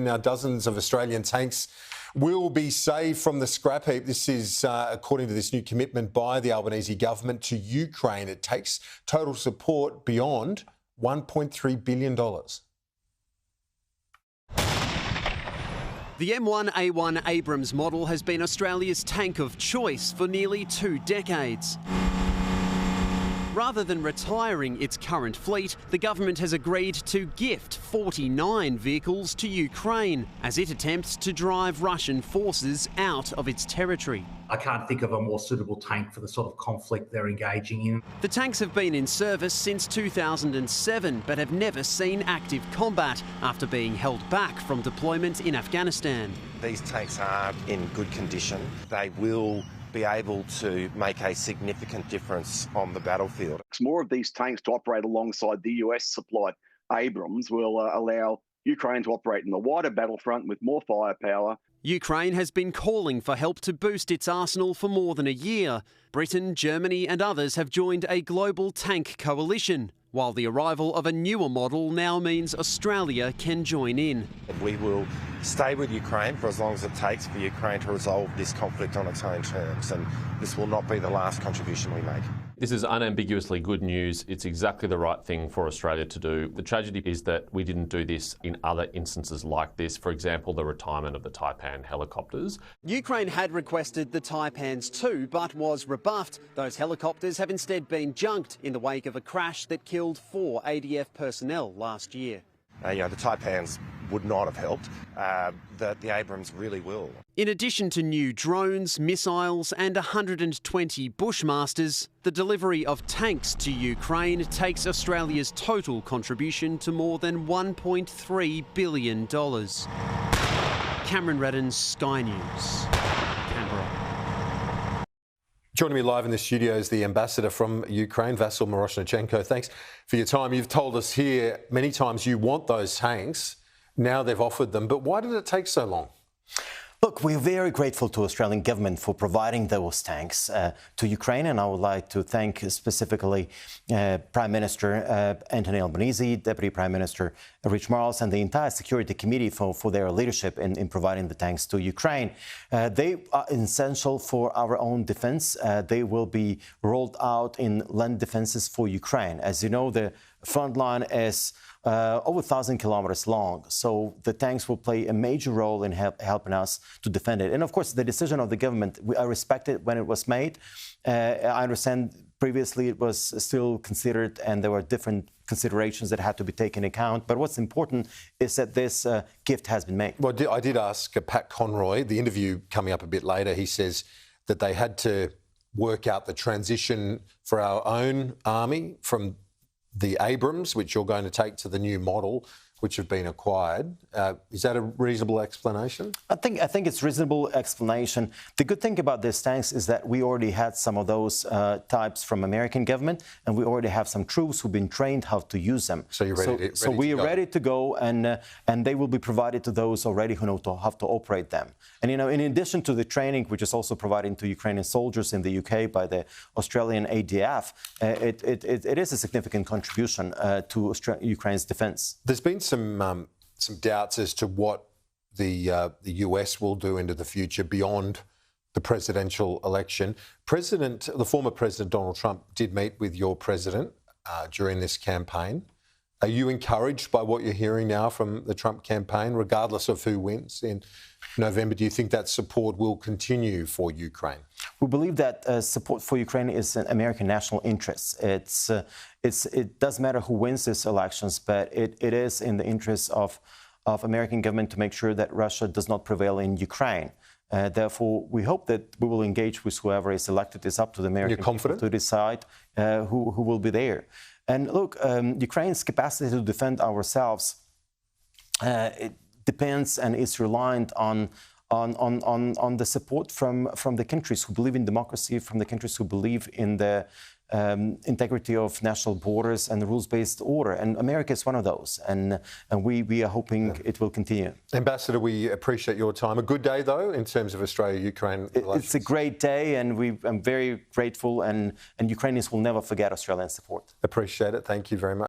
Now, dozens of Australian tanks will be saved from the scrap heap. This is according to this new commitment by the Albanese government to Ukraine. It takes total support beyond $1.3 billion. The M1A1 Abrams model has been Australia's tank of choice for nearly 2 decades. Rather than retiring its current fleet, the government has agreed to gift 49 vehicles to Ukraine as it attempts to drive Russian forces out of its territory. I can't think of a more suitable tank for the sort of conflict they're engaging in. The tanks have been in service since 2007 but have never seen active combat after being held back from deployment in Afghanistan. These tanks are in good condition. They will be able to make a significant difference on the battlefield. More of these tanks to operate alongside the US supplied Abrams will allow Ukraine to operate in the wider battlefront with more firepower. Ukraine has been calling for help to boost its arsenal for more than a year. Britain, Germany and others have joined a global tank coalition, while the arrival of a newer model now means Australia can join in. We will stay with Ukraine for as long as it takes for Ukraine to resolve this conflict on its own terms, and this will not be the last contribution we make. This is unambiguously good news. It's exactly the right thing for Australia to do. The tragedy is that we didn't do this in other instances like this. For example, the retirement of the Taipan helicopters. Ukraine had requested the Taipans too, but was rebuffed. Those helicopters have instead been junked in the wake of a crash that killed 4 ADF personnel last year. The Taipans would not have helped. The Abrams really will. In addition to new drones, missiles and 120 Bushmasters, the delivery of tanks to Ukraine takes Australia's total contribution to more than $1.3 billion. Cameron Redden, Sky News, Canberra. Joining me live in the studio is the ambassador from Ukraine, Myroshnychenko. Thanks for your time. You've told us here many times you want those tanks. Now they've offered them, but why did it take so long? Look, we're very grateful to the Australian government for providing those tanks to Ukraine, and I would like to thank specifically Prime Minister Anthony Albanese, Deputy Prime Minister Rich Marles, and the entire Security Committee for their leadership in providing the tanks to Ukraine. They are essential for our own defence. They will be rolled out in land defences for Ukraine. As you know, the front line is over 1,000 kilometres long, so the tanks will play a major role in helping us to defend it. And of course, the decision of the government, I respect it when it was made. I understand previously it was still considered and there were different considerations that had to be taken into account. But what's important is that this gift has been made. Well, I did ask Pat Conroy, the interview coming up a bit later, he says that they had to work out the transition for our own army from the Abrams, which you're going to take to the new model, which have been acquired. Is that a reasonable explanation? I think it's a reasonable explanation. The good thing about these tanks is that we already had some of those types from American government, and we already have some troops who've been trained how to use them. So you're ready So we're ready to go, and they will be provided to those already who know how to operate them. And in addition to the training, which is also provided to Ukrainian soldiers in the UK by the Australian ADF, it is a significant contribution to Ukraine's defence. There's been some doubts as to what the US will do into the future beyond the presidential election. The former President Donald Trump did meet with your president during this campaign. Are you encouraged by what you're hearing now from the Trump campaign, regardless of who wins in November? Do you think that support will continue for Ukraine? We believe that support for Ukraine is an American national interest. It does matter who wins these elections, but it is in the interest of American government to make sure that Russia does not prevail in Ukraine. Therefore, we hope that we will engage with whoever is elected. It's up to the American people to decide who will be there. And look, Ukraine's capacity to defend ourselves it depends and is reliant on the support from the countries who believe in democracy, from the countries who believe in the integrity of national borders and the rules-based order. And America is one of those. And we are hoping it will continue. Ambassador, we appreciate your time. A good day, though, in terms of Australia-Ukraine relations. It's a great day, and I'm very grateful. And Ukrainians will never forget Australian support. Appreciate it. Thank you very much.